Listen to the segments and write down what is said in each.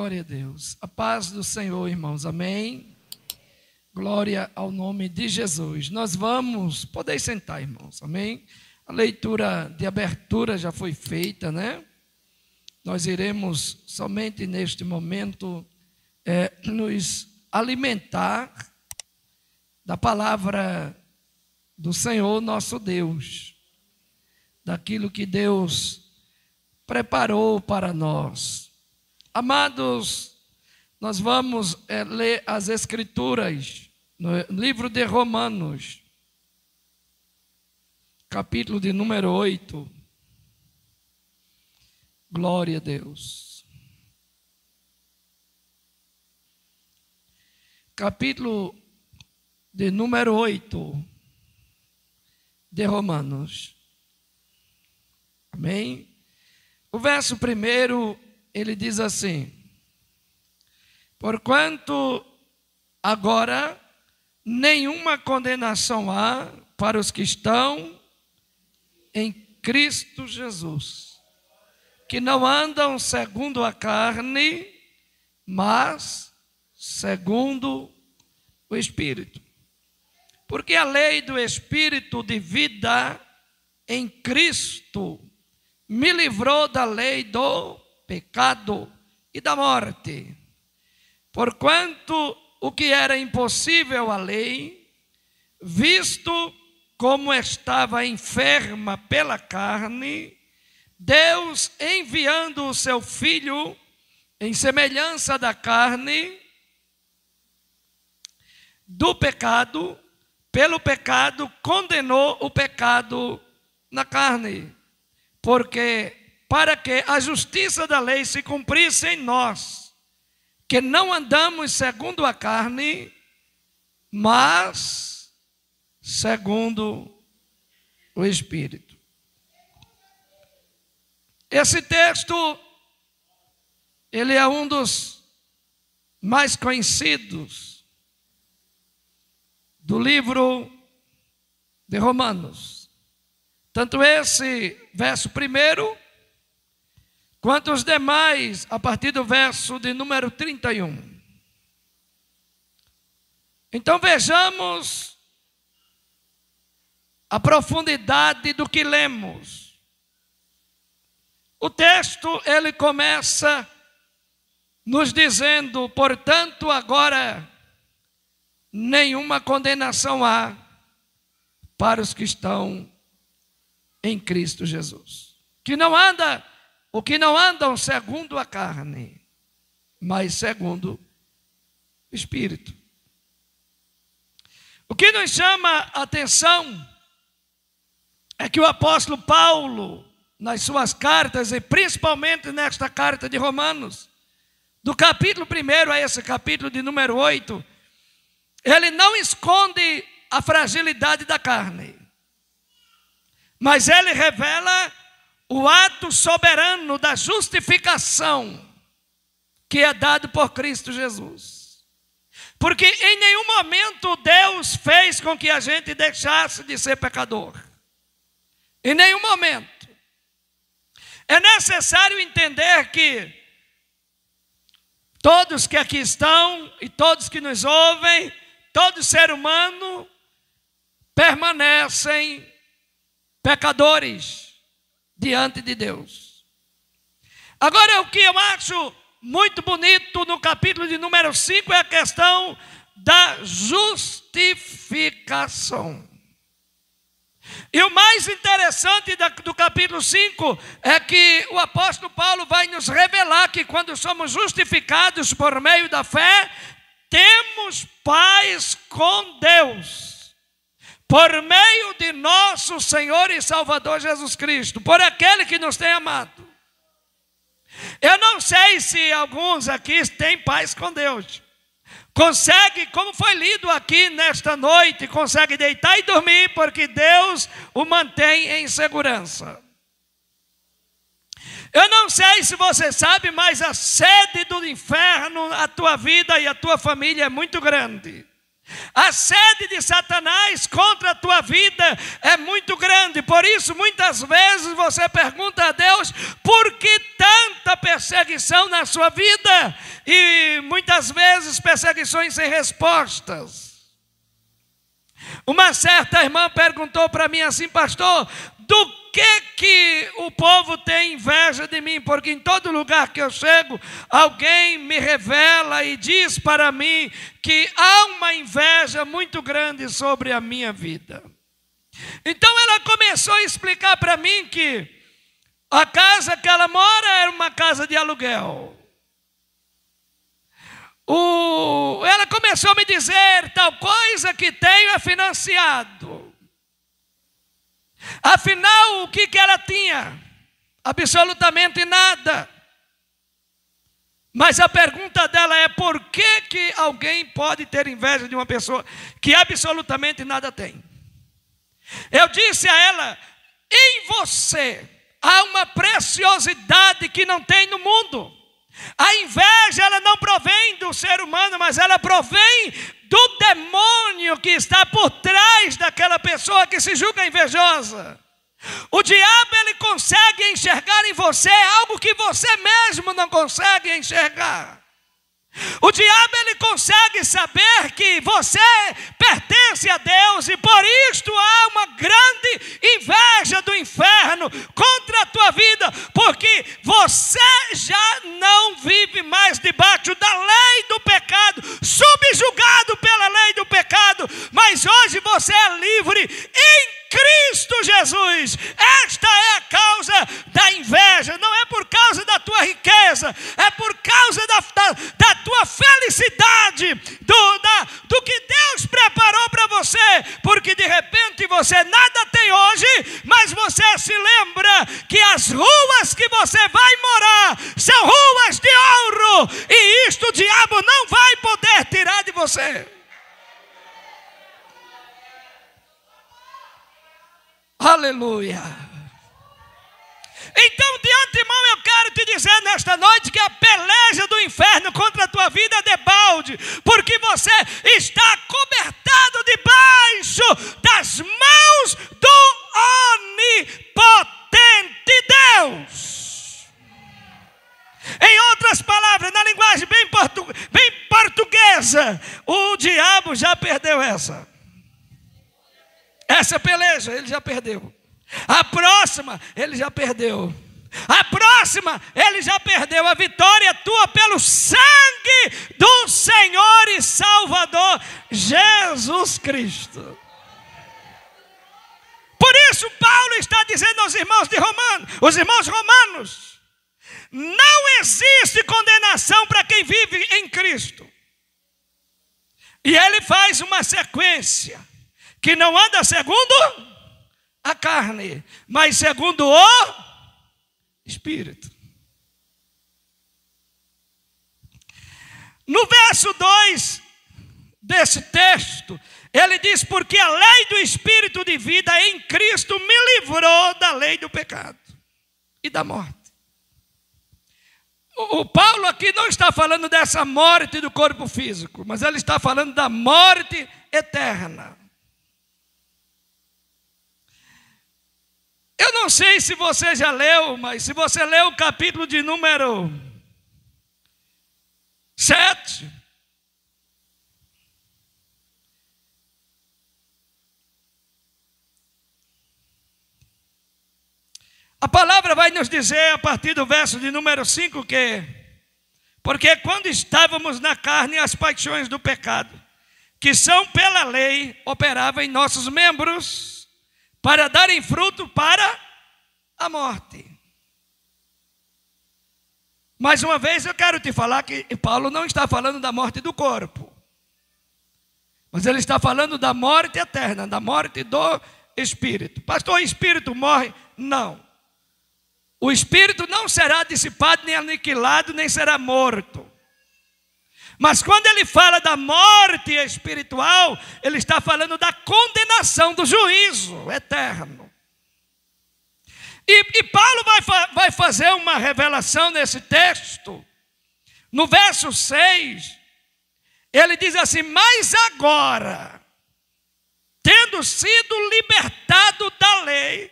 Glória a Deus. A paz do Senhor, irmãos. Amém. Glória ao nome de Jesus. Nós vamos, poder sentar, irmãos. Amém. A leitura de abertura já foi feita, né? Nós iremos somente neste momento nos alimentar da palavra do Senhor nosso Deus, daquilo que Deus preparou para nós. Amados, nós vamos ler as Escrituras no livro de Romanos, capítulo de número 8. Glória a Deus. Capítulo de número 8 de Romanos. Amém? O verso primeiro, ele diz assim: porquanto agora nenhuma condenação há para os que estão em Cristo Jesus, que não andam segundo a carne, mas segundo o Espírito. Porque a lei do Espírito de vida em Cristo me livrou da lei do pecado e da morte. Porquanto o que era impossível à lei, visto como estava enferma pela carne, Deus, enviando o seu Filho em semelhança da carne, do pecado, pelo pecado, condenou o pecado na carne, porque para que a justiça da lei se cumprisse em nós, que não andamos segundo a carne, mas segundo o Espírito. Esse texto, ele é um dos mais conhecidos do livro de Romanos. Tanto esse verso primeiro, quanto os demais, a partir do verso de número 31. Então vejamos a profundidade do que lemos. O texto, ele começa nos dizendo: portanto, agora nenhuma condenação há para os que estão em Cristo Jesus, que não andam segundo a carne, mas segundo o Espírito. O que nos chama a atenção é que o apóstolo Paulo, nas suas cartas, e principalmente nesta carta de Romanos, do capítulo 1 a esse capítulo de número 8, ele não esconde a fragilidade da carne, mas ele revela o ato soberano da justificação que é dado por Cristo Jesus. Porque em nenhum momento Deus fez com que a gente deixasse de ser pecador. Em nenhum momento. É necessário entender que todos que aqui estão e todos que nos ouvem, todo ser humano permanecem pecadores diante de Deus. Agora, o que eu acho muito bonito no capítulo de número 5 é a questão da justificação. E o mais interessante do capítulo 5 é que o apóstolo Paulo vai nos revelar que quando somos justificados por meio da fé, temos paz com Deus, por meio de nosso Senhor e Salvador Jesus Cristo, por aquele que nos tem amado. Eu não sei se alguns aqui têm paz com Deus. Consegue, como foi lido aqui nesta noite, consegue deitar e dormir, porque Deus o mantém em segurança. Eu não sei se você sabe, mas a sede do inferno, a tua vida e a tua família é muito grande. A sede de Satanás contra a tua vida é muito grande. Por isso, muitas vezes você pergunta a Deus: por que tanta perseguição na sua vida? E muitas vezes perseguições sem respostas. Uma certa irmã perguntou para mim assim: pastor, do que o povo tem inveja de mim? Porque em todo lugar que eu chego, alguém me revela e diz para mim que há uma inveja muito grande sobre a minha vida. Então ela começou a explicar para mim que a casa que ela mora era uma casa de aluguel. Ela começou a me dizer: tal coisa que tenho é financiado. Afinal, o que ela tinha? Absolutamente nada. Mas a pergunta dela é: por que alguém pode ter inveja de uma pessoa que absolutamente nada tem? Eu disse a ela: em você há uma preciosidade que não tem no mundo. A inveja, ela não provém do ser humano, mas ela provém do demônio que está por trás daquela pessoa que se julga invejosa. O diabo, ele consegue enxergar em você algo que você mesmo não consegue enxergar. O diabo, ele consegue saber que você pertence a Deus, e por isto há uma grande inveja do inferno contra a tua vida, porque você já não vive mais debaixo da lei do pecado, subjugado pela lei do pecado, mas hoje você é livre em Cristo Jesus. Esta é a causa da inveja. Não é por causa da tua riqueza, é por causa da tua felicidade, do que Deus preparou para você, porque de repente você nada tem hoje, mas você se lembra que as ruas que você vai morar são ruas de ouro, e isto o diabo não vai poder tirar de você. Aleluia. Então, de antemão, eu quero te dizer nesta noite que a peleja do inferno contra a tua vida é debalde, porque você está cobertado debaixo das mãos do onipotente Deus. Em outras palavras, na linguagem bem portuguesa, o diabo já perdeu essa peleja, ele já perdeu. A próxima, ele já perdeu. A próxima, ele já perdeu. A vitória é tua pelo sangue do Senhor e Salvador Jesus Cristo. Por isso Paulo está dizendo aos irmãos os irmãos romanos: não existe condenação para quem vive em Cristo. E ele faz uma sequência: que não anda segundo a carne, mas segundo o Espírito. No verso 2 desse texto, ele diz: porque a lei do Espírito de vida em Cristo me livrou da lei do pecado e da morte. O Paulo aqui não está falando dessa morte do corpo físico, mas ele está falando da morte eterna. Eu não sei se você já leu, mas se você leu o capítulo de número 7, a palavra vai nos dizer, a partir do verso de número 5, que: porque quando estávamos na carne, as paixões do pecado, que são pela lei, operavam em nossos membros, para darem fruto para a morte. Mais uma vez eu quero te falar que Paulo não está falando da morte do corpo, mas ele está falando da morte eterna, da morte do espírito. Pastor, o espírito morre? Não. O espírito não será dissipado, nem aniquilado, nem será morto. Mas quando ele fala da morte espiritual, ele está falando da condenação, do juízo eterno. E Paulo vai fazer uma revelação nesse texto. No verso 6, Ele diz assim: mas agora, tendo sido libertado da lei,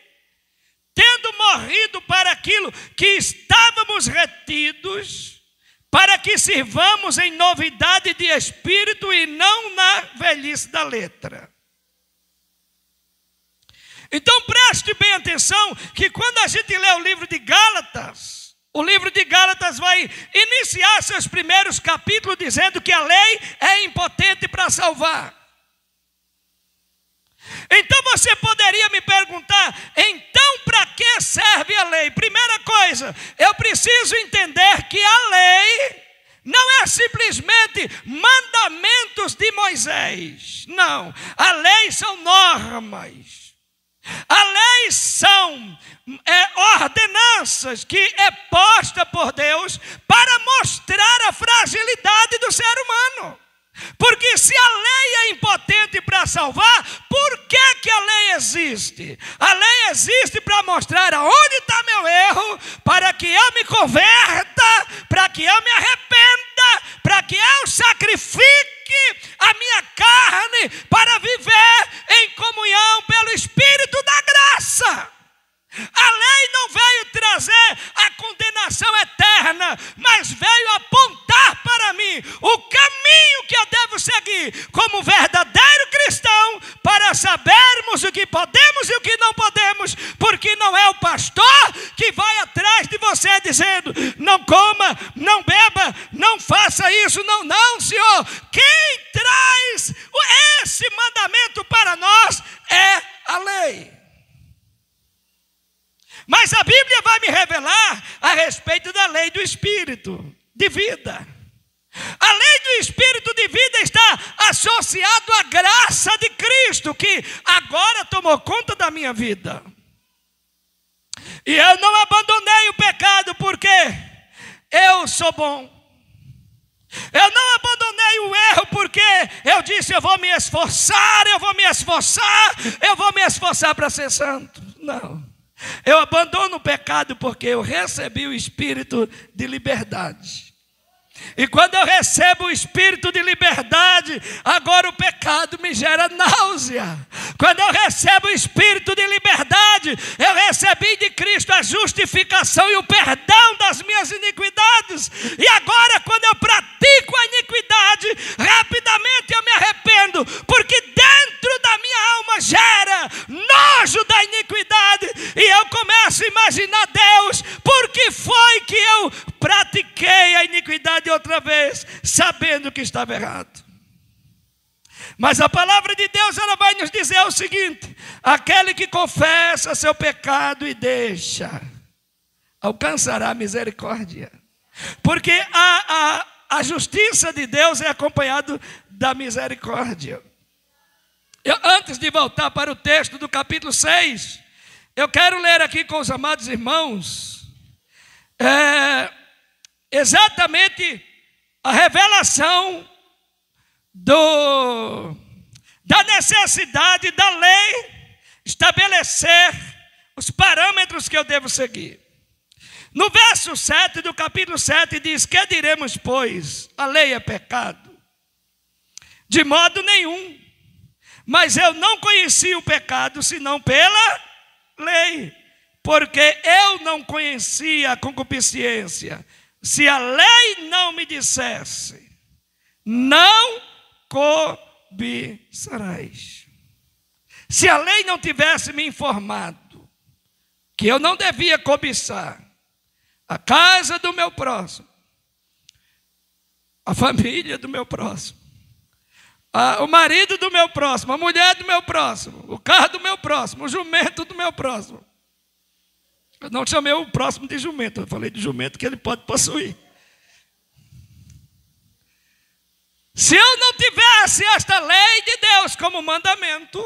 tendo morrido para aquilo que estávamos retidos, para que sirvamos em novidade de espírito e não na velhice da letra. Então preste bem atenção que quando a gente lê o livro de Gálatas, o livro de Gálatas vai iniciar seus primeiros capítulos dizendo que a lei é impotente para salvar. Então você poderia me perguntar: então para que serve a lei? Primeira coisa, eu preciso entender que a lei não é simplesmente mandamentos de Moisés. Não, a lei são normas. A lei são ordenanças que é posta por Deus para mostrar a fragilidade do ser humano. Porque se a lei é impotente para salvar, por que a lei existe? A lei existe para mostrar aonde está meu erro, para que eu me converta, para que eu me arrependa, para que eu sacrifique a minha carne para viver em comunhão pelo Espírito da graça. A lei não veio trazer a condenação eterna, mas veio apontar para mim o caminho que eu devo seguir como verdadeiro cristão, para sabermos o que podemos e o que não podemos, porque não é o pastor que vai atrás de você dizendo: não coma, não beba, não faça isso, não, Senhor. Quem traz esse mandamento para nós é a lei. Mas a Bíblia vai me revelar a respeito da lei do Espírito de vida. A lei do Espírito de vida está associada à graça de Cristo, que agora tomou conta da minha vida. E eu não abandonei o pecado porque eu sou bom. Eu não abandonei o erro porque eu disse: eu vou me esforçar para ser santo. Não. Eu abandono o pecado porque eu recebi o espírito de liberdade. E quando eu recebo o espírito de liberdade, agora o pecado me gera náusea. Quando eu recebo o espírito de liberdade, eu recebi de Cristo a justificação e o perdão das minhas iniquidades. E agora, quando eu pratico a iniquidade, rapidamente eu me arrependo, porque dentro da minha alma gera nojo da iniquidade. E eu começo a imaginar: Deus, por que foi que eu pratiquei a iniquidade outra vez, sabendo que estava errado? Mas a palavra de Deus, ela vai nos dizer o seguinte: aquele que confessa seu pecado e deixa, alcançará misericórdia. Porque a justiça de Deus é acompanhada da misericórdia. Antes de voltar para o texto do capítulo 6, eu quero ler aqui com os amados irmãos exatamente a revelação da necessidade da lei estabelecer os parâmetros que eu devo seguir. No verso 7 do capítulo 7 diz: que diremos, pois? A lei é pecado? De modo nenhum. Mas eu não conheci o pecado senão pela lei, porque eu não conhecia a concupiscência. Se a lei não me dissesse: não cobiçarás. Se a lei não tivesse me informado que eu não devia cobiçar a casa do meu próximo, a família do meu próximo, o marido do meu próximo, a mulher do meu próximo, o carro do meu próximo, o jumento do meu próximo. Eu não chamei o próximo de jumento, eu falei de jumento que ele pode possuir. Se eu não tivesse esta lei de Deus como mandamento,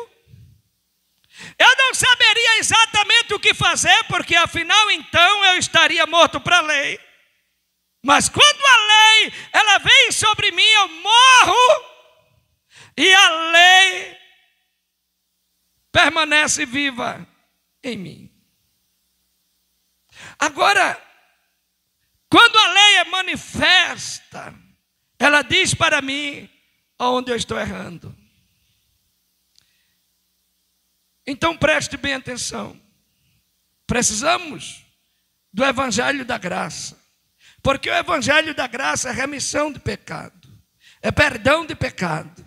eu não saberia exatamente o que fazer, porque afinal então eu estaria morto para a lei. Mas quando a lei, ela vem sobre mim, eu morro, e a lei permanece viva em mim. Agora, quando a lei é manifesta, ela diz para mim aonde eu estou errando. Então preste bem atenção. Precisamos do Evangelho da Graça. Porque o Evangelho da Graça é remissão de pecado, é perdão de pecado.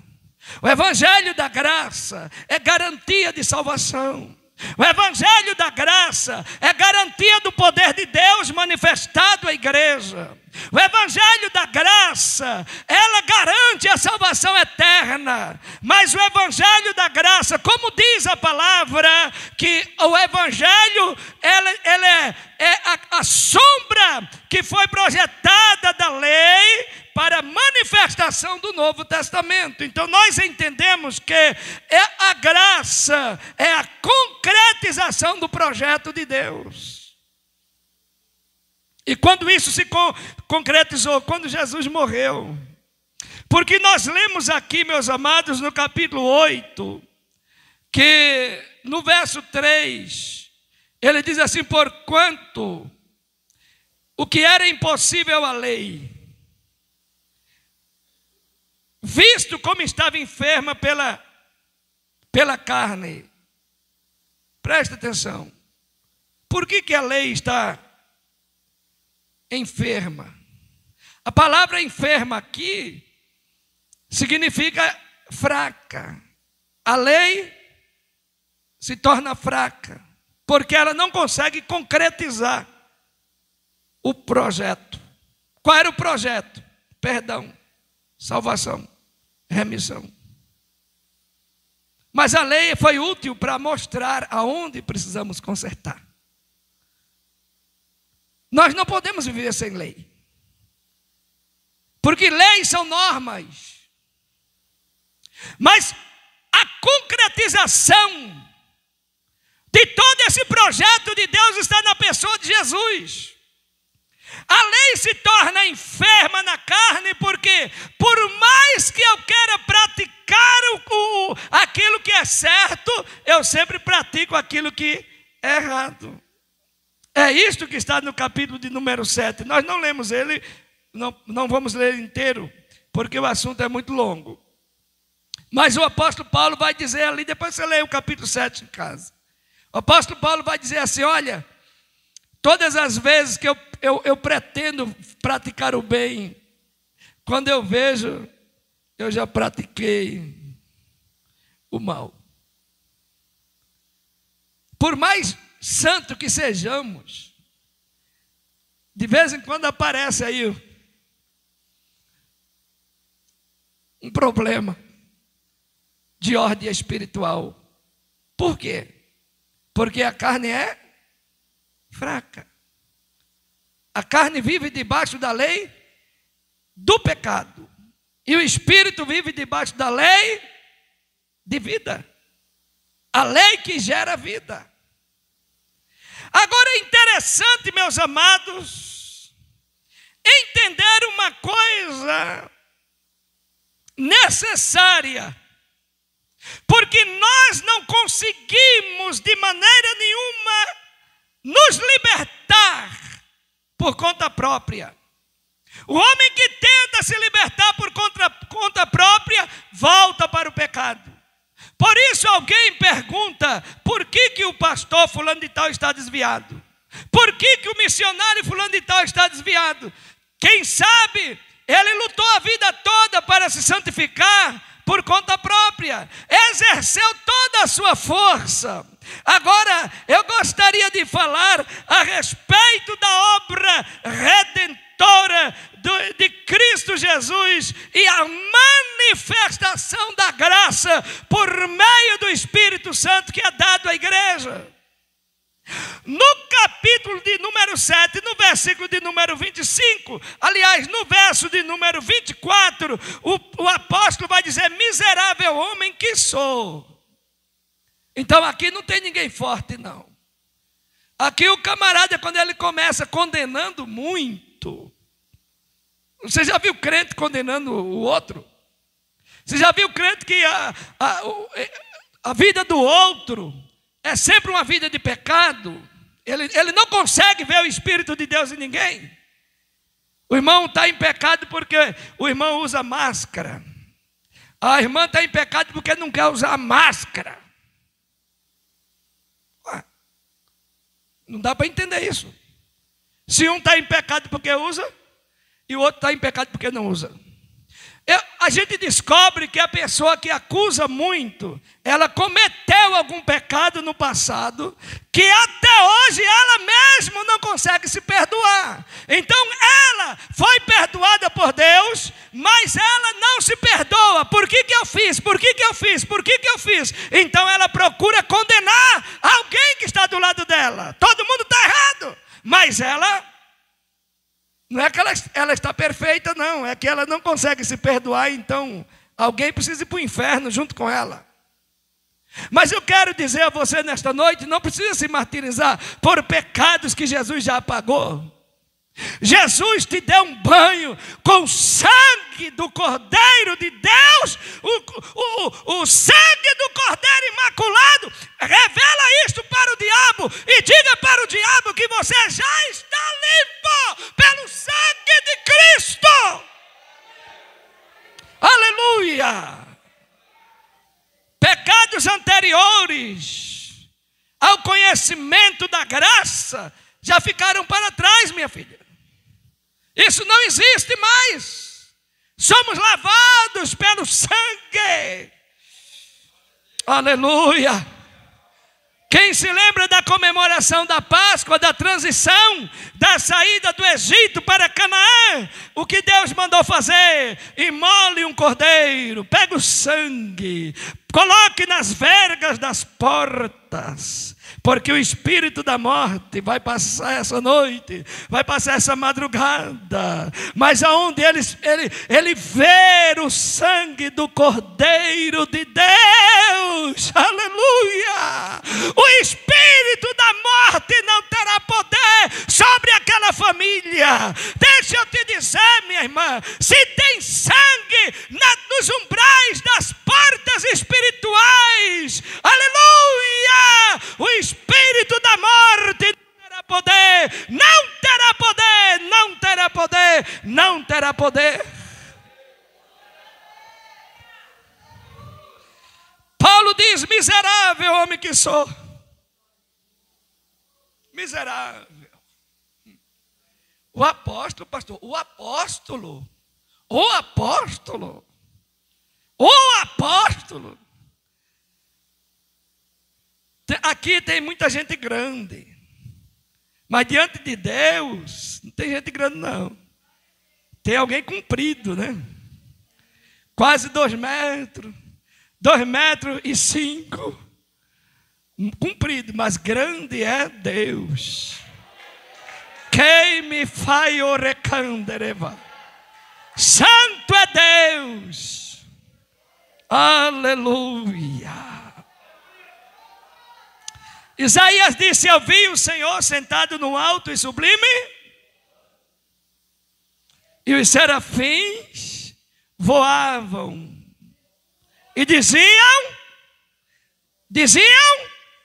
O Evangelho da Graça é garantia de salvação. O Evangelho da Graça é garantia do poder de Deus manifestado à igreja. O Evangelho da Graça, ela garante a salvação eterna. Mas o Evangelho da Graça, como diz a palavra, que o Evangelho ele é a sombra que foi projetada da lei para a manifestação do Novo Testamento. Então nós entendemos que a graça é a concretização do projeto de Deus. E quando isso se concretizou? Quando Jesus morreu. Porque nós lemos aqui, meus amados, no capítulo 8, que no verso 3, ele diz assim: porquanto o que era impossível à lei, visto como estava enferma pela carne. Presta atenção. Por que a lei está enferma? A palavra enferma aqui significa fraca. A lei se torna fraca, porque ela não consegue concretizar o projeto. Qual era o projeto? Perdão, salvação, remissão. Mas a lei foi útil para mostrar aonde precisamos consertar. Nós não podemos viver sem lei, porque leis são normas, mas a concretização de todo esse projeto de Deus está na pessoa de Jesus. A lei se torna enferma na carne porque, por mais que eu queira praticar aquilo que é certo, eu sempre pratico aquilo que é errado. É isto que está no capítulo de número 7. Nós não lemos ele, não vamos ler ele inteiro, porque o assunto é muito longo. Mas o apóstolo Paulo vai dizer ali, depois você lê o capítulo 7 em casa. O apóstolo Paulo vai dizer assim: olha, todas as vezes que eu pretendo praticar o bem, quando eu vejo, eu já pratiquei o mal. Por mais santo que sejamos, de vez em quando aparece aí um problema de ordem espiritual. Por quê? Porque a carne é fraca. A carne vive debaixo da lei do pecado, e o espírito vive debaixo da lei de vida. A lei que gera vida. Agora é interessante, meus amados, entender uma coisa necessária, porque nós não conseguimos de maneira nenhuma nos libertar por conta própria. O homem que tenta se libertar por conta própria volta para o pecado. Por isso alguém pergunta: por que o pastor fulano de tal está desviado? Por que o missionário fulano de tal está desviado? Quem sabe ele lutou a vida toda para se santificar por conta própria, exerceu toda a sua força. Agora eu gostaria de falar a respeito da obra redentora de Cristo Jesus e a manifestação da graça por meio do Espírito Santo que é dado à igreja. No capítulo de número 7, no versículo de número 25, aliás, no verso de número 24, o apóstolo vai dizer: miserável homem que sou. Então aqui não tem ninguém forte, não. Aqui o camarada, quando ele começa condenando muito, você já viu crente condenando o outro? Você já viu crente que a vida do outro é sempre uma vida de pecado? Ele não consegue ver o Espírito de Deus em ninguém. O irmão está em pecado porque o irmão usa máscara. A irmã está em pecado porque não quer usar máscara. Ué, não dá para entender isso. Se um está em pecado porque usa, e o outro está em pecado porque não usa. A gente descobre que a pessoa que acusa muito, ela cometeu algum pecado no passado, que até hoje ela mesma não consegue se perdoar. Então ela foi perdoada por Deus, mas ela não se perdoa. Por que eu fiz? Por que eu fiz? Por que eu fiz? Então ela procura condenar alguém que está do lado dela. Todo mundo está errado, mas ela... Não é que ela está perfeita, não. É que ela não consegue se perdoar, então alguém precisa ir para o inferno junto com ela. Mas eu quero dizer a você nesta noite, não precisa se martirizar por pecados que Jesus já apagou. Jesus te deu um banho com o sangue do Cordeiro de Deus, o sangue do Cordeiro Imaculado. Revela isto para o diabo e diga para o diabo que você já está limpo pelo sangue de Cristo. Aleluia! Pecados anteriores ao conhecimento da graça já ficaram para trás, minha filha. Isso não existe mais. Somos lavados pelo sangue. Aleluia. Quem se lembra da comemoração da Páscoa, da transição, da saída do Egito para Canaã, o que Deus mandou fazer? Imole um cordeiro, pega o sangue, coloque nas vergas das portas, porque o espírito da morte vai passar essa noite, vai passar essa madrugada, mas aonde ele vê o sangue do Cordeiro de Deus, aleluia, o espírito da morte não terá poder sobre aquela família. Deixa eu te dizer, minha irmã, se tem sangue nos umbrais das portas espirituais, aleluia, o espírito da morte não terá poder, não terá poder, não terá poder, não terá poder. Paulo diz: miserável homem que sou, miserável. O apóstolo, pastor, o apóstolo, aqui tem muita gente grande, mas diante de Deus não tem gente grande não. Tem alguém comprido, né? Quase 2 metros, 2,5 metros, comprido, mas grande é Deus. Quem me faz orecandereva. Santo é Deus. Aleluia. Isaías disse: eu vi o Senhor sentado no alto e sublime, e os serafins voavam e diziam: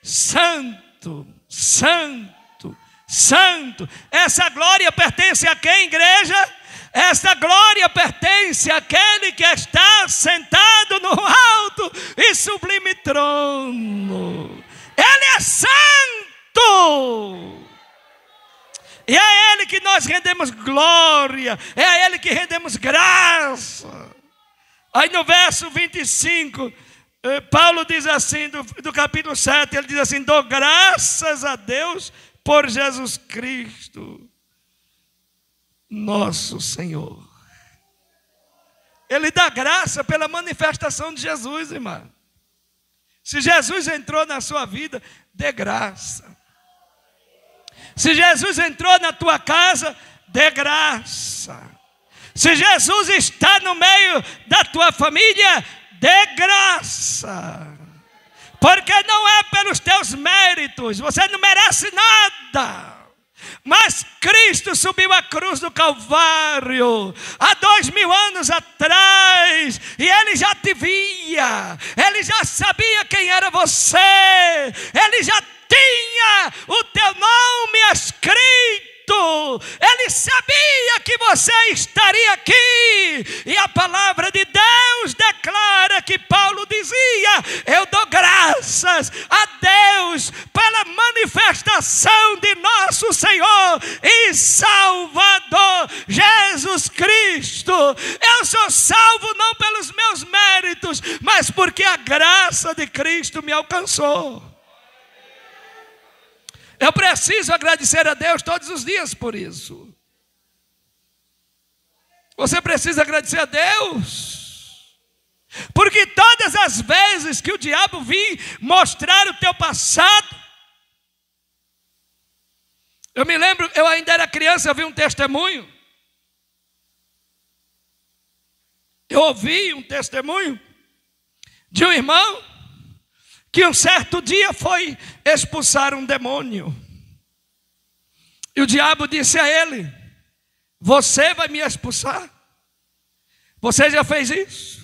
santo, santo, santo. Essa glória pertence a quem, igreja? Essa glória pertence àquele que está sentado no alto e sublime trono. Ele é santo. E é a Ele que nós rendemos glória, é a Ele que rendemos graça. Aí no verso 25, Paulo diz assim, do capítulo 7, ele diz assim: dou graças a Deus por Jesus Cristo, nosso Senhor. Ele dá graça pela manifestação de Jesus, irmão. Se Jesus entrou na sua vida, dê graça. Se Jesus entrou na tua casa, dê graça. Se Jesus está no meio da tua família, dê graça. Porque não é pelos teus méritos, você não merece nada. Mas Cristo subiu a cruz do Calvário há 2000 anos atrás, e Ele já te via, Ele já sabia quem era você, Ele já tinha o teu nome escrito, Ele sabia que você estaria aqui, e a palavra de Deus declara graças a Deus pela manifestação de nosso Senhor e Salvador Jesus Cristo. Eu sou salvo não pelos meus méritos, mas porque a graça de Cristo me alcançou. Eu preciso agradecer a Deus todos os dias por isso. Você precisa agradecer a Deus, porque todas as vezes que o diabo vir mostrar o teu passado, eu me lembro, eu ainda era criança, eu vi um testemunho. Eu ouvi um testemunho de um irmão que um certo dia foi expulsar um demônio. E o diabo disse a ele: você vai me expulsar? Você já fez isso?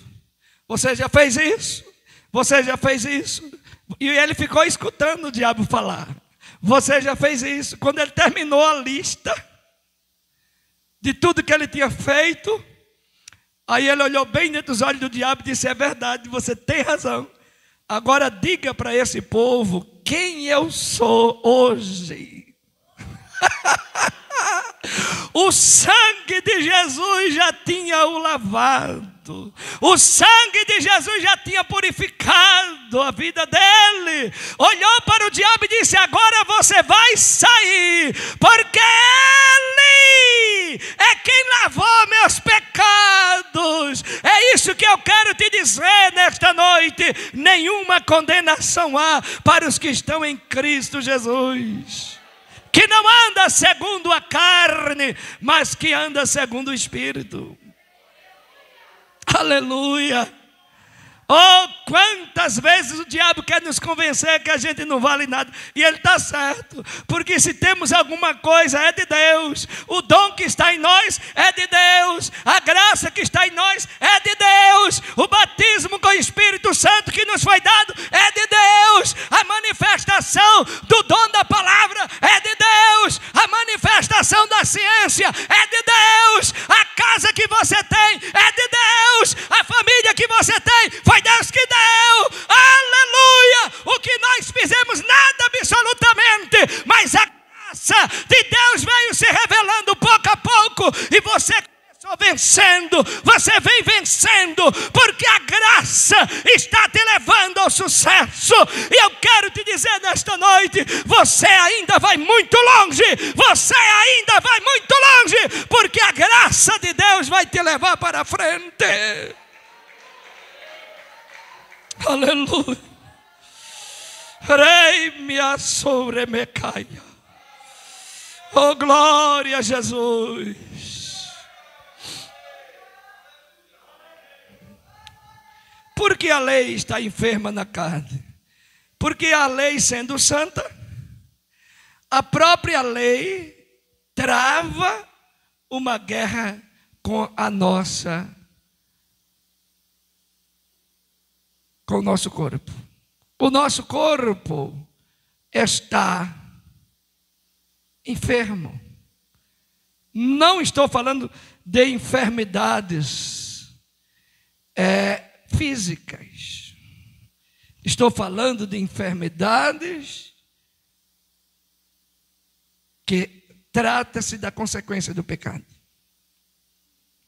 Você já fez isso? Você já fez isso? E ele ficou escutando o diabo falar: você já fez isso? Quando ele terminou a lista de tudo que ele tinha feito, aí ele olhou bem dentro dos olhos do diabo e disse: é verdade, você tem razão. Agora diga para esse povo quem eu sou hoje. O sangue de Jesus já tinha o lavado. O sangue de Jesus já tinha purificado a vida dele. Olhou para o diabo e disse: agora você vai sair, porque ele é quem lavou meus pecados. É isso que eu quero te dizer nesta noite: nenhuma condenação há para os que estão em Cristo Jesus, que não anda segundo a carne, mas que anda segundo o Espírito. Aleluia! Oh, quantas vezes o diabo quer nos convencer que a gente não vale nada. E ele está certo, porque se temos alguma coisa é de Deus. O dom que está em nós é de Deus. A graça que está em nós é de Deus. O batismo com o Espírito Santo que nos foi dado é de Deus. A manifestação do dom da palavra é de Deus. A manifestação da ciência é de Deus. A casa que você tem é de Deus. A família que você tem foi Deus que deu. Aleluia! O que nós fizemos, nada absolutamente, mas a graça de Deus veio se revelando pouco a pouco, e você começou vencendo, você vem vencendo, porque a graça está te levando ao sucesso. E eu quero te dizer nesta noite: você ainda vai muito longe, você ainda vai muito longe, porque a graça de Deus vai te levar para a frente. Aleluia. Rei me sobre me caia. Oh, glória a Jesus. Porque a lei está enferma na carne? Porque a lei, sendo santa, a própria lei trava uma guerra com o nosso corpo. O nosso corpo está enfermo. Não estou falando de enfermidades físicas. Estou falando de enfermidades que trata-se da consequência do pecado.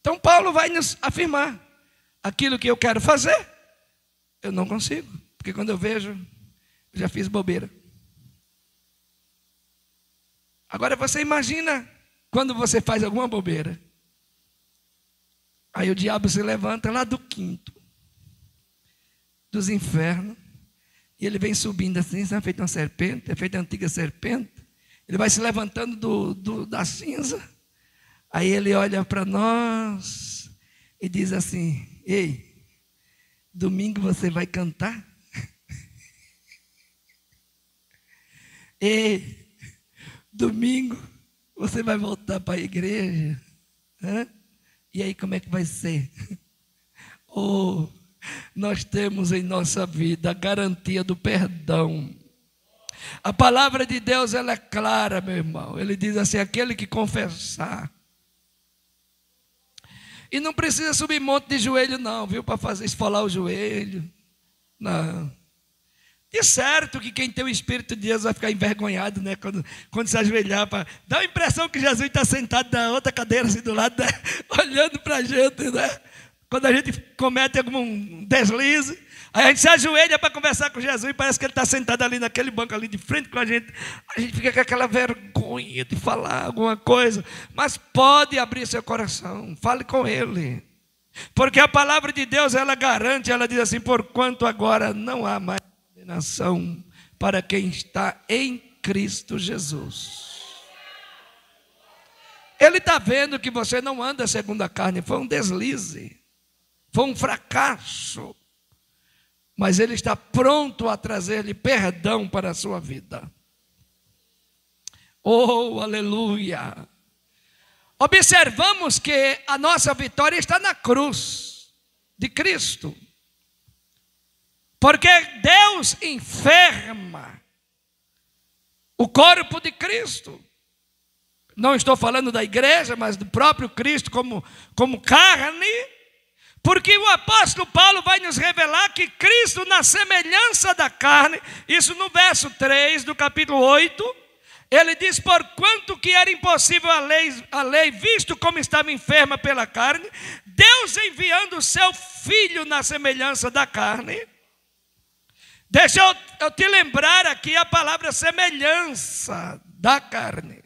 Então Paulo vai nos afirmar: aquilo que eu quero fazer, eu não consigo, porque quando eu vejo, eu já fiz bobeira. Agora você imagina quando você faz alguma bobeira, aí o diabo se levanta lá do quinto dos infernos, e ele vem subindo assim, sabe, feito uma serpente, é feito uma antiga serpente. Ele vai se levantando da cinza. Aí ele olha para nós e diz assim: ei, domingo você vai cantar? Ei, domingo você vai voltar para a igreja? Hã? E aí como é que vai ser? Oh, nós temos em nossa vida a garantia do perdão. A palavra de Deus, ela é clara, meu irmão. Ele diz assim: aquele que confessar. E não precisa subir monte de joelho não, viu, para fazer esfolar o joelho. Não. De certo que quem tem o Espírito de Deus vai ficar envergonhado, né? Quando se ajoelhar. Dá a impressão que Jesus está sentado na outra cadeira, assim, do lado, né? Olhando para a gente, né? Quando a gente comete algum deslize, aí a gente se ajoelha para conversar com Jesus e parece que ele está sentado ali naquele banco ali de frente com a gente fica com aquela vergonha de falar alguma coisa. Mas pode abrir seu coração, fale com ele. Porque a palavra de Deus, ela garante, ela diz assim: porquanto agora não há mais condenação para quem está em Cristo Jesus. Ele está vendo que você não anda segundo a carne, foi um deslize, foi um fracasso, mas ele está pronto a trazer-lhe perdão para a sua vida. Oh, aleluia! Observamos que a nossa vitória está na cruz de Cristo. Porque Deus enferma o corpo de Cristo. Não estou falando da igreja, mas do próprio Cristo como carne. Porque o apóstolo Paulo vai nos revelar que Cristo, na semelhança da carne, isso no verso 3 do capítulo 8, ele diz: porquanto que era impossível a lei, visto como estava enferma pela carne, Deus enviando o seu Filho na semelhança da carne. Deixa eu te lembrar aqui a palavra semelhança da carne.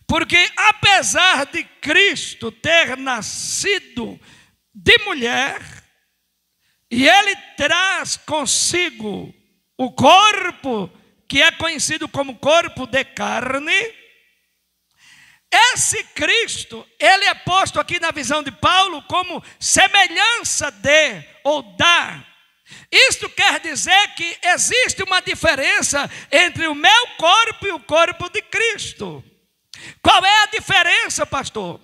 Porque apesar de Cristo ter nascido de mulher, e ele traz consigo o corpo que é conhecido como corpo de carne, esse Cristo, ele é posto aqui na visão de Paulo como semelhança de ou da. Isto quer dizer que existe uma diferença entre o meu corpo e o corpo de Cristo. Qual é a diferença, pastor?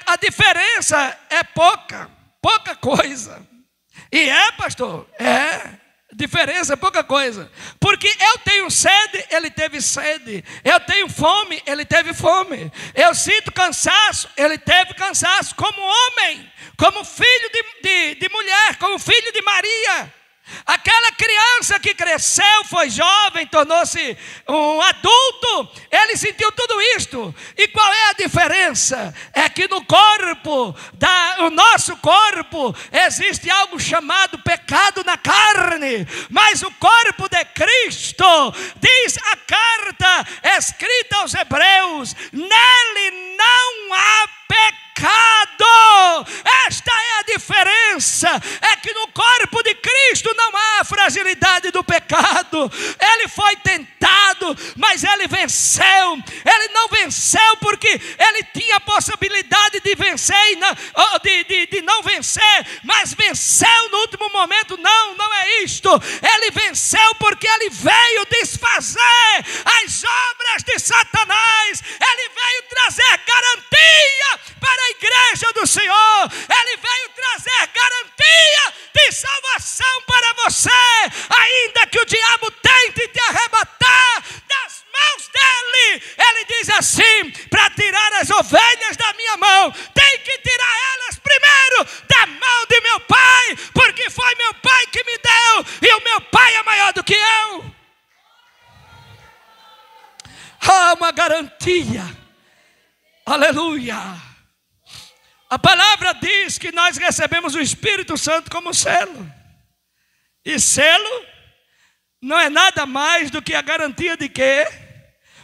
A diferença é pouca coisa. E pastor, diferença é pouca coisa. Porque eu tenho sede, ele teve sede. Eu tenho fome, ele teve fome. Eu sinto cansaço, ele teve cansaço. Como homem, como filho de mulher, como filho de Maria. Aquela criança que cresceu, foi jovem, tornou-se um adulto, ele sentiu tudo isto. E qual é a diferença? É que no corpo, o nosso corpo, existe algo chamado pecado na carne. Mas o corpo de Cristo, diz a carta escrita aos Hebreus, nele não há pecado. Esta é a diferença. É que no corpo de Cristo não há fragilidade do pecado. Ele foi tentado, mas ele venceu. Ele não venceu porque ele tinha a possibilidade de vencer e de não vencer, mas venceu no último momento. Não é isto. Ele venceu porque ele veio desfazer as obras de Satanás. Ele veio trazer garantia para a igreja do Senhor. Ele veio trazer garantia de salvação para você, ainda que o diabo tente te arrebatar das mãos dele. Ele diz assim: para tirar as ovelhas da minha mão, tem que tirar elas primeiro da mão de meu pai, porque foi meu pai que me deu, e o meu pai é maior do que eu. Há uma garantia. Aleluia. A palavra diz que nós recebemos o Espírito Santo como selo. E selo não é nada mais do que a garantia de que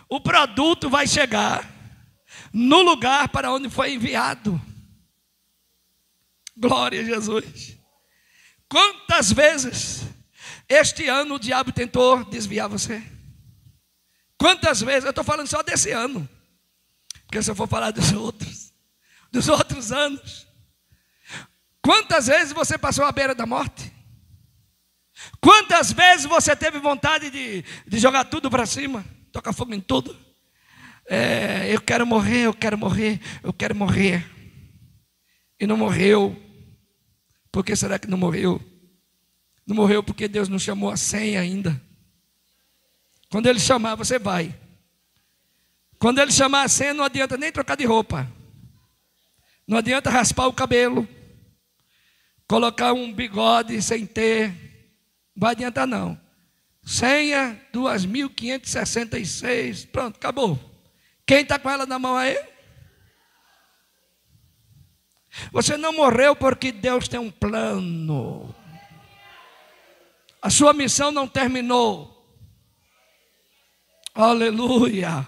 o produto vai chegar no lugar para onde foi enviado. Glória a Jesus. Quantas vezes este ano o diabo tentou desviar você? Quantas vezes? Eu estou falando só desse ano, porque se eu for falar dos outros anos, quantas vezes você passou à beira da morte? Quantas vezes você teve vontade de jogar tudo para cima, tocar fogo em tudo? Eu quero morrer, eu quero morrer, eu quero morrer. E não morreu. Por que será que não morreu? Não morreu porque Deus não chamou a senha ainda. Quando Ele chamar, você vai. Quando Ele chamar a senha, não adianta nem trocar de roupa. Não adianta raspar o cabelo, colocar um bigode sem ter. vai adiantar não. Senha 2566, pronto, acabou. Quem está com ela na mão aí? Você não morreu porque Deus tem um plano. A sua missão não terminou. Aleluia.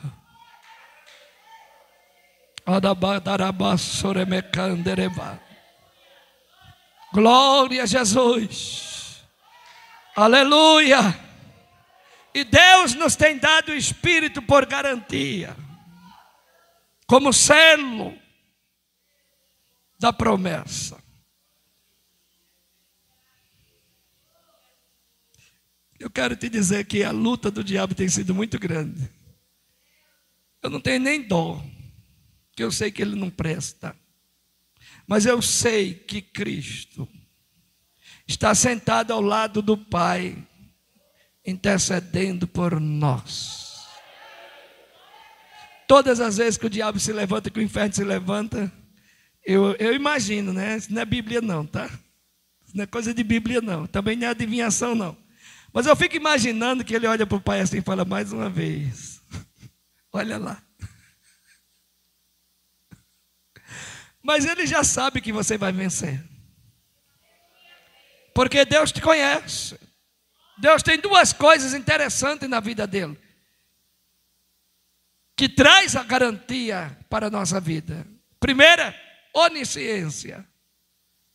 Glória a Jesus. Aleluia. E Deus nos tem dado o Espírito por garantia, como selo da promessa. Eu quero te dizer que a luta do diabo tem sido muito grande. Eu não tenho nem dó, porque eu sei que ele não presta. Mas eu sei que Cristo está sentado ao lado do Pai, intercedendo por nós. Todas as vezes que o diabo se levanta, que o inferno se levanta, eu imagino, né? Isso não é Bíblia não, tá? Isso não é coisa de Bíblia não. Também não é adivinhação não. Mas eu fico imaginando que ele olha para o Pai assim e fala, mais uma vez. Olha lá. Mas ele já sabe que você vai vencer. Porque Deus te conhece. Deus tem duas coisas interessantes na vida dele, que traz a garantia para a nossa vida. Primeira, onisciência.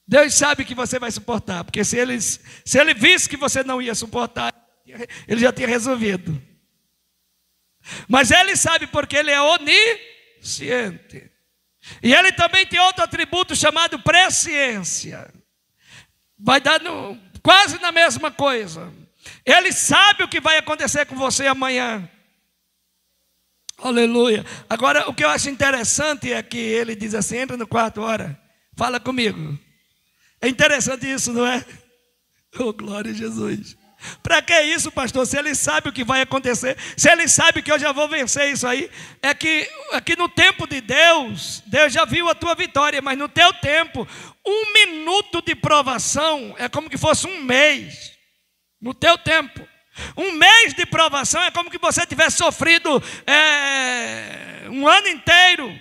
Deus sabe que você vai suportar, porque se ele visse que você não ia suportar, ele já tinha resolvido. Mas ele sabe porque ele é onisciente. E ele também tem outro atributo chamado presciência. Vai dar quase na mesma coisa. Ele sabe o que vai acontecer com você amanhã. Aleluia. Agora, o que eu acho interessante é que ele diz assim, entra no quarto, ora, fala comigo. É interessante isso, não é? Oh, glória a Jesus. Para que isso, pastor? Se ele sabe o que vai acontecer, se ele sabe que eu já vou vencer isso aí, é que no tempo de Deus, Deus já viu a tua vitória, mas no teu tempo, 1 minuto de provação é como que fosse um mês. No teu tempo, 1 mês de provação é como que você tivesse sofrido um ano inteiro.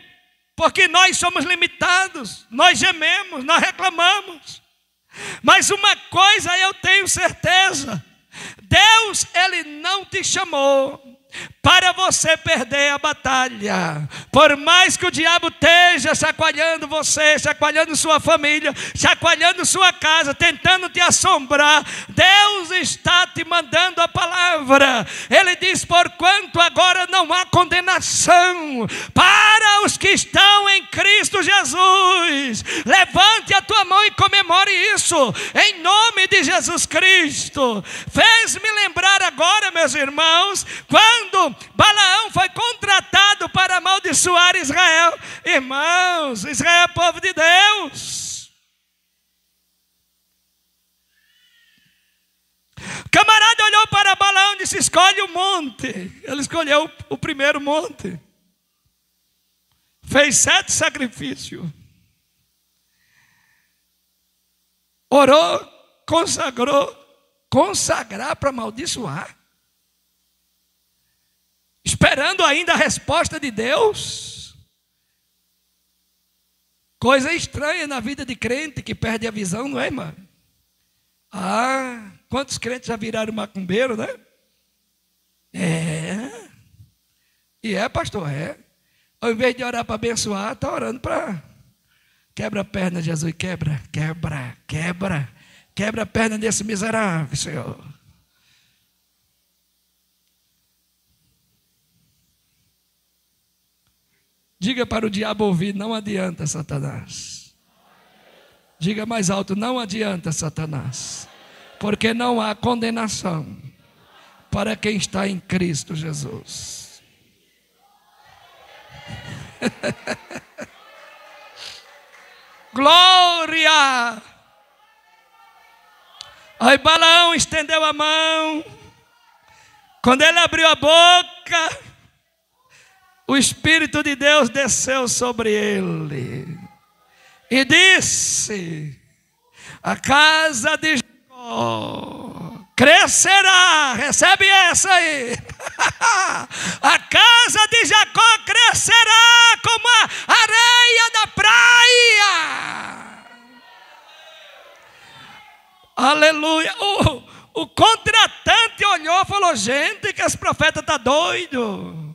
Porque nós somos limitados, nós gememos, nós reclamamos. Mas uma coisa eu tenho certeza: Deus, Ele não te chamou para você perder a batalha. Por mais que o diabo esteja chacoalhando você, chacoalhando sua família, chacoalhando sua casa, tentando te assombrar, Deus está te mandando a palavra. Ele diz, porquanto agora não há condenação para os que estão em Cristo Jesus. Levante a tua mão e comemore isso, em nome de Jesus Cristo. Fez-me lembrar agora, meus irmãos, quando Balaão foi contratado para amaldiçoar Israel. Irmãos, Israel é povo de Deus. O camarada olhou para Balaão e disse, escolhe o monte. Ele escolheu o primeiro monte. Fez 7 sacrifícios. Orou, consagrou. Consagrar para amaldiçoar? Esperando ainda a resposta de Deus. Coisa estranha na vida de crente que perde a visão, não é, irmão? Quantos crentes já viraram macumbeiro, né? Pastor, Ao invés de orar para abençoar, está orando para... Quebra a perna, Jesus, quebra a perna desse miserável, Senhor. Diga para o diabo ouvir, não adianta, Satanás. Diga mais alto, não adianta, Satanás. Porque não há condenação para quem está em Cristo Jesus. Glória! Aí Balaão estendeu a mão. Quando ele abriu a boca, o Espírito de Deus desceu sobre ele e disse: a casa de Jacó crescerá. Recebe essa aí. A casa de Jacó crescerá como a areia da praia. Aleluia. O contratante olhou e falou: gente, que esse profeta está doido.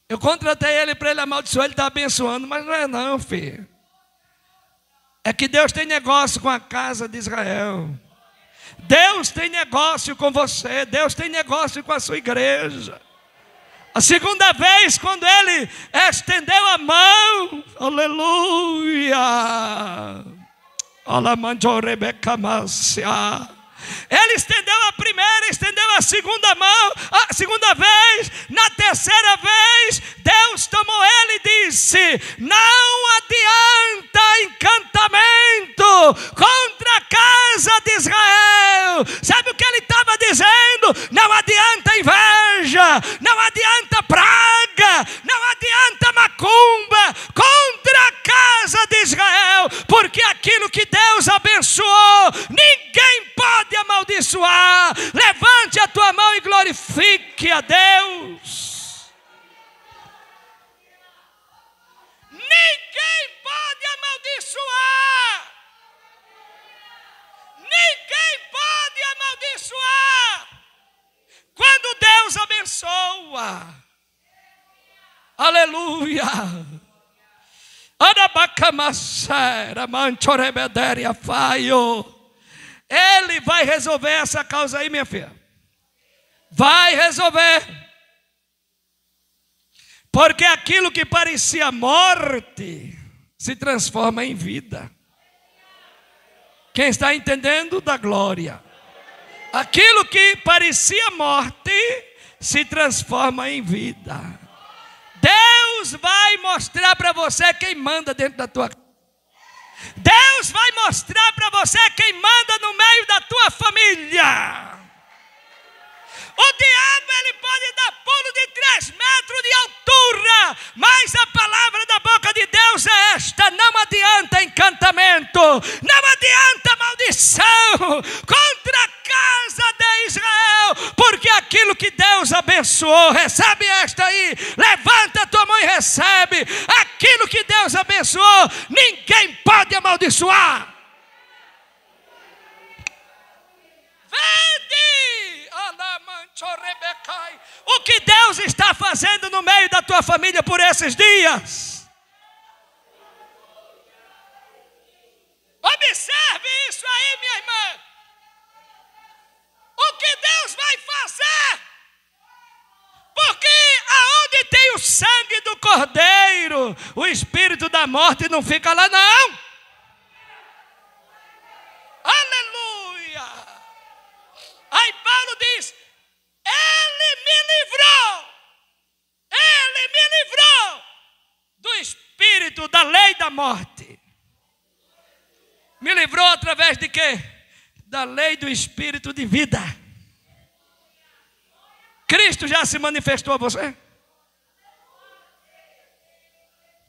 Eu contratei ele para ele amaldiçoar, ele está abençoando, mas não é não, filho. É que Deus tem negócio com a casa de Israel. Deus tem negócio com você. Deus tem negócio com a sua igreja. A segunda vez, quando ele estendeu a mão, aleluia, ele estendeu a primeira, estendeu a segunda mão, a segunda vez, na terceira vez, Deus tomou ele e disse: não adianta encantamento contra a casa de Israel. Sabe o que ele estava dizendo? Não adianta inveja, não adianta praga, não adianta macumba contra a casa de Israel, porque aquilo que Deus abençoou, ninguém pode amaldiçoar. Levante a tua mão e glorifique a Deus. Ninguém pode amaldiçoar. Ninguém pode amaldiçoar quando Deus abençoa. Aleluia. Ele vai resolver essa causa aí, minha filha. Vai resolver. Porque aquilo que parecia morte se transforma em vida. Quem está entendendo, dá glória. Aquilo que parecia morte se transforma em vida. Deus vai mostrar para você quem manda dentro da tua casa. Deus vai mostrar para você quem manda no meio da tua família. O diabo, ele pode dar pulo de 3 metros de altura, mas a palavra da boca de Deus é esta: não adianta encantamento, não adianta maldição contra a casa de Israel, porque aquilo que Deus abençoou, recebe esta aí, levanta a tua mão e recebe. Aquilo que Deus abençoou, ninguém pode amaldiçoar. Vede o que Deus está fazendo no meio da tua família por esses dias. Observe isso aí, minha irmã. O que Deus vai fazer? Porque aonde tem o sangue do Cordeiro, o espírito da morte não fica lá, não. Aleluia. Aí Paulo diz: Ele me livrou do espírito da lei da morte. Me livrou através de quê? Da lei do espírito de vida. Cristo já se manifestou a você?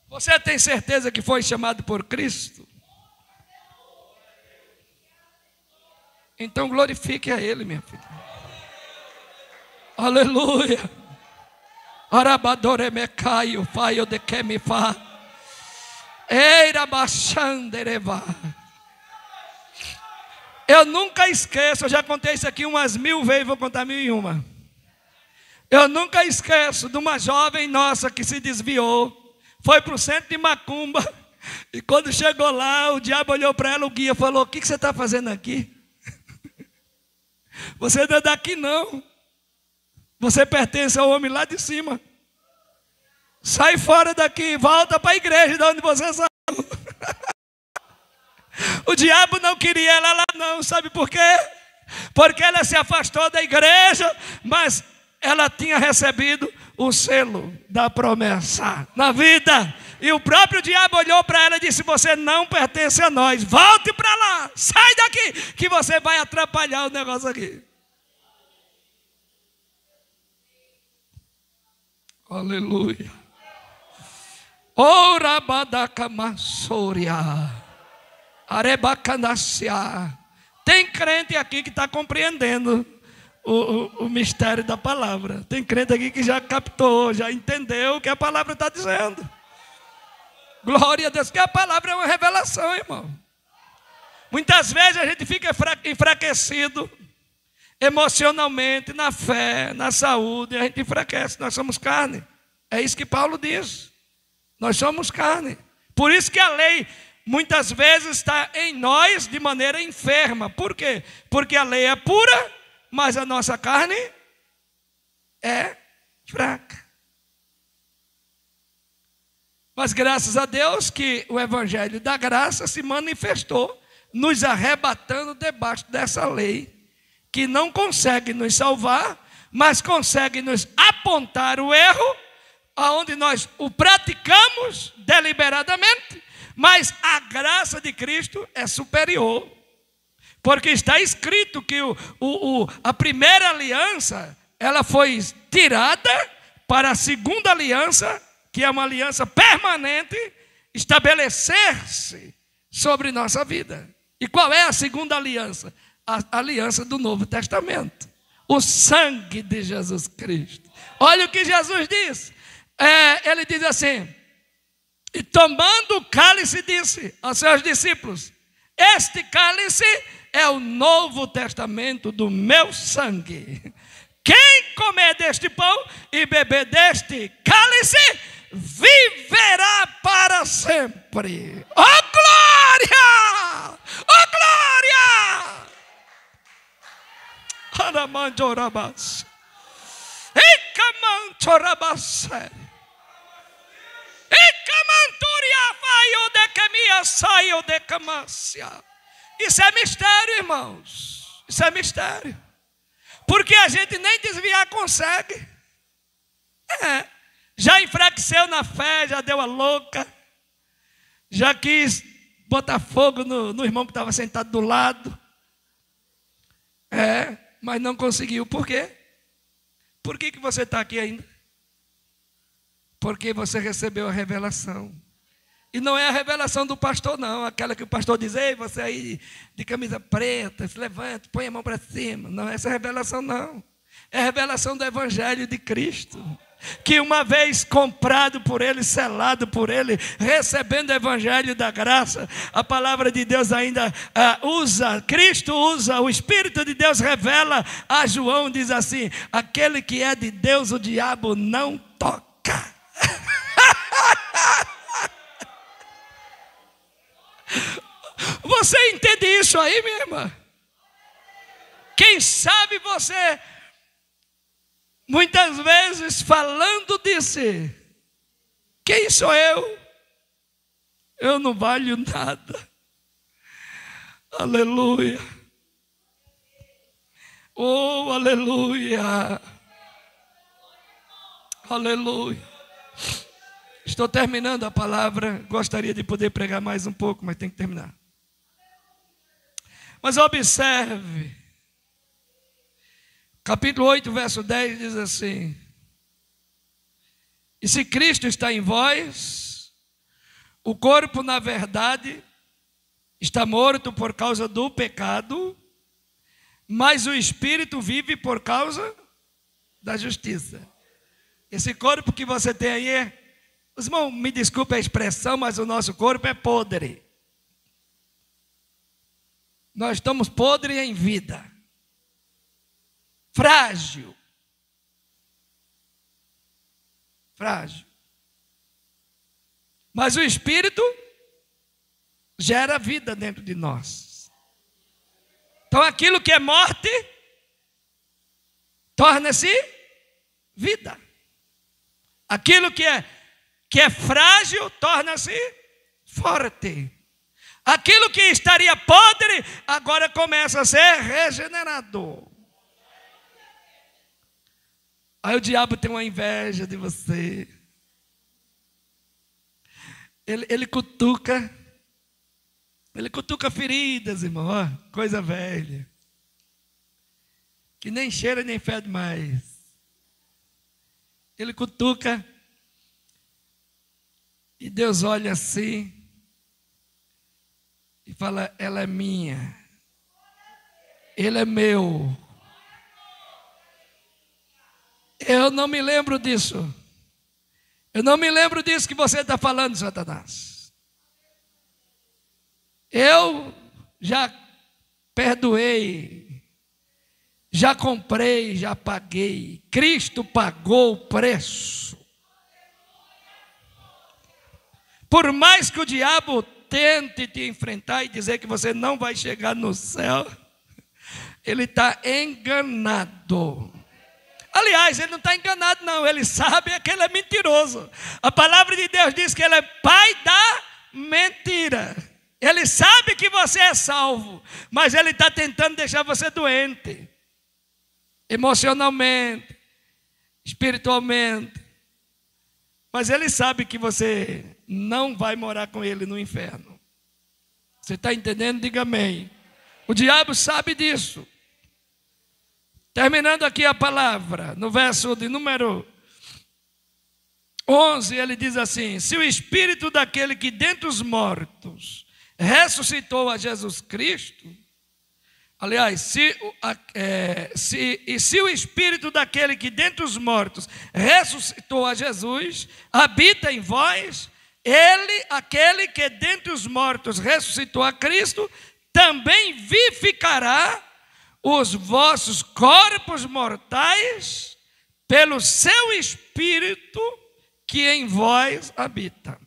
Você tem certeza que foi chamado por Cristo? Então glorifique a Ele, minha filha. Aleluia. Arabadore me caio, faio de que me fa. Eira baixandereva. Eu nunca esqueço, eu já contei isso aqui umas 1000 vezes, vou contar 1001. Eu nunca esqueço de uma jovem nossa que se desviou, foi para o centro de macumba, e quando chegou lá, o diabo olhou para ela, o guia falou: o que você está fazendo aqui? Você não é daqui não, você pertence ao homem lá de cima. Sai fora daqui, volta para a igreja de onde você saiu. O diabo não queria ela lá não, sabe por quê? Porque ela se afastou da igreja, mas ela tinha recebido o selo da promessa na vida. E o próprio diabo olhou para ela e disse: você não pertence a nós, volte para lá, sai daqui, que você vai atrapalhar o negócio aqui. Aleluia. Ora badaka masoria. Arebacandacia. Tem crente aqui que está compreendendo o mistério da palavra. Tem crente aqui que já captou, já entendeu o que a palavra está dizendo. Glória a Deus, que a palavra é uma revelação, irmão. Muitas vezes a gente fica enfraquecido emocionalmente, na fé, na saúde, a gente enfraquece, nós somos carne. É isso que Paulo diz. Nós somos carne. Por isso que a lei muitas vezes está em nós de maneira enferma. Por quê? Porque a lei é pura, mas a nossa carne é fraca. Mas graças a Deus que o evangelho da graça se manifestou, nos arrebatando debaixo dessa lei, que não consegue nos salvar, mas consegue nos apontar o erro, aonde nós o praticamos deliberadamente, mas a graça de Cristo é superior. Porque está escrito que a primeira aliança, ela foi tirada para a segunda aliança, que é uma aliança permanente, estabelecer-se sobre nossa vida. E qual é a segunda aliança? A aliança do Novo Testamento. O sangue de Jesus Cristo. Olha o que Jesus diz. Ele diz assim: e tomando o cálice, disse aos seus discípulos: este cálice é o Novo Testamento do meu sangue. Quem comer deste pão e beber deste cálice, viverá para sempre. Oh glória! Oh glória! Aramandorabas. Ikamantorabas. Ikamanturia vaio de camia saio de camácia. Isso é mistério, irmãos. Isso é mistério. Porque a gente nem desviar consegue. Já enfraqueceu na fé, já deu a louca. Já quis botar fogo no irmão que estava sentado do lado. Mas não conseguiu. Por quê? Por que você está aqui ainda? Porque você recebeu a revelação. E não é a revelação do pastor, não. Aquela que o pastor diz: ei, você aí de camisa preta, se levanta, põe a mão para cima. Não é essa revelação, não. É a revelação do evangelho de Cristo. Que uma vez comprado por Ele, selado por Ele, recebendo o evangelho da graça, a palavra de Deus ainda Cristo usa, o Espírito de Deus revela a João, diz assim: aquele que é de Deus, o diabo não toca. Você entende isso aí, minha irmã? Quem sabe você, muitas vezes falando de si: quem sou eu? Eu não valho nada. Aleluia. Oh, aleluia. Aleluia. Estou terminando a palavra. Gostaria de poder pregar mais um pouco, mas tem que terminar. Mas observe. Capítulo 8, verso 10 diz assim: e se Cristo está em vós, o corpo na verdade está morto por causa do pecado, mas o espírito vive por causa da justiça. Esse corpo que você tem aí os irmãos, me desculpe a expressão, mas o nosso corpo é podre. Nós estamos podres em vida. Frágil. Frágil. Mas o Espírito gera vida dentro de nós. Então aquilo que é morte torna-se vida. Aquilo que é frágil torna-se forte. Aquilo que estaria podre agora começa a ser regenerado. Aí o diabo tem uma inveja de você. Ele cutuca feridas, irmão. Ó, coisa velha. Que nem cheira nem fede mais. Ele cutuca. E Deus olha assim e fala: ela é minha. Ele é meu. Eu não me lembro disso. Eu não me lembro disso que você está falando, Satanás. Eu já perdoei, já comprei, já paguei. Cristo pagou o preço. Por mais que o diabo tente te enfrentar e dizer que você não vai chegar no céu, ele está enganado. Aliás, ele não está enganado não, ele sabe que ele é mentiroso. A palavra de Deus diz que ele é pai da mentira. Ele sabe que você é salvo, mas ele está tentando deixar você doente. Emocionalmente, espiritualmente. Mas ele sabe que você não vai morar com ele no inferno. Você está entendendo? Diga amém. O diabo sabe disso. Terminando aqui a palavra, no verso de número 11, ele diz assim: se o espírito daquele que dentre os mortos ressuscitou a Jesus Cristo, aliás, se o espírito daquele que dentre os mortos ressuscitou a Jesus, habita em vós, ele, aquele que dentre os mortos ressuscitou a Cristo, também vivificará os vossos corpos mortais pelo seu Espírito que em vós habita.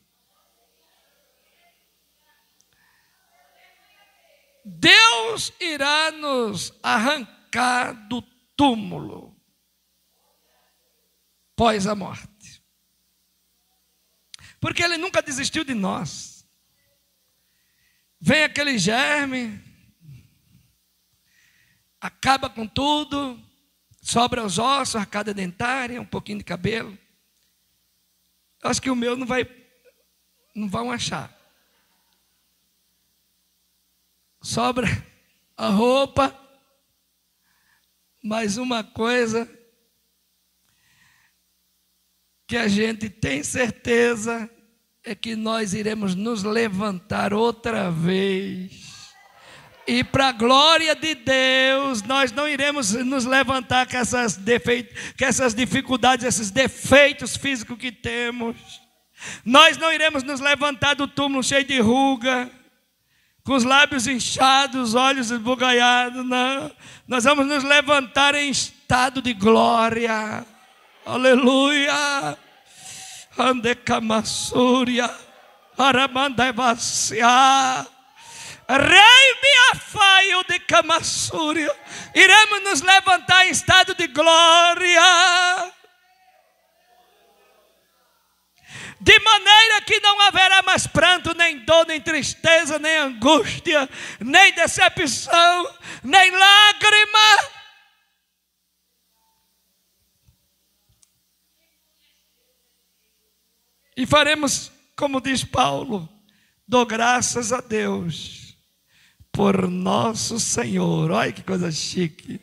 Deus irá nos arrancar do túmulo pós a morte, porque Ele nunca desistiu de nós. Vem aquele germe, acaba com tudo, sobra os ossos, arcada dentária, um pouquinho de cabelo. Eu acho que o meu não vão achar. Sobra a roupa, mas uma coisa que a gente tem certeza é que nós iremos nos levantar outra vez. E para a glória de Deus, nós não iremos nos levantar com essas dificuldades, esses defeitos físicos que temos. Nós não iremos nos levantar do túmulo cheio de ruga, com os lábios inchados, olhos esbugalhados, não. Nós vamos nos levantar em estado de glória. Aleluia. Andecamassúria, Aramandevaciá. Rei Miafaio de Camassúria, iremos nos levantar em estado de glória, de maneira que não haverá mais pranto, nem dor, nem tristeza, nem angústia, nem decepção, nem lágrima. E faremos, como diz Paulo, dou graças a Deus por nosso Senhor. Olha que coisa chique.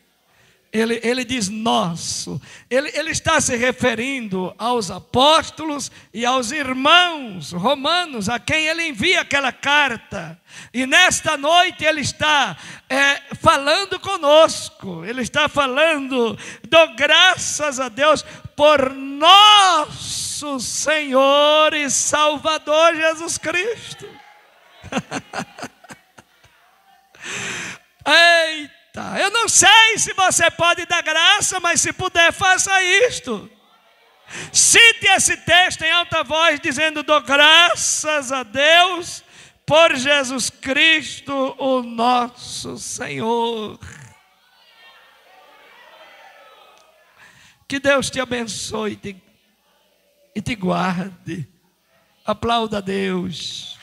Ele diz nosso. Ele está se referindo aos apóstolos e aos irmãos romanos a quem ele envia aquela carta. E nesta noite ele está falando conosco. Ele está falando, dou graças a Deus por nosso Senhor e Salvador Jesus Cristo. Eita, eu não sei se você pode dar graça, mas se puder, faça isto. Cite esse texto em alta voz, dizendo: dou graças a Deus por Jesus Cristo, o nosso Senhor. Que Deus te abençoe e te guarde. Aplauda a Deus.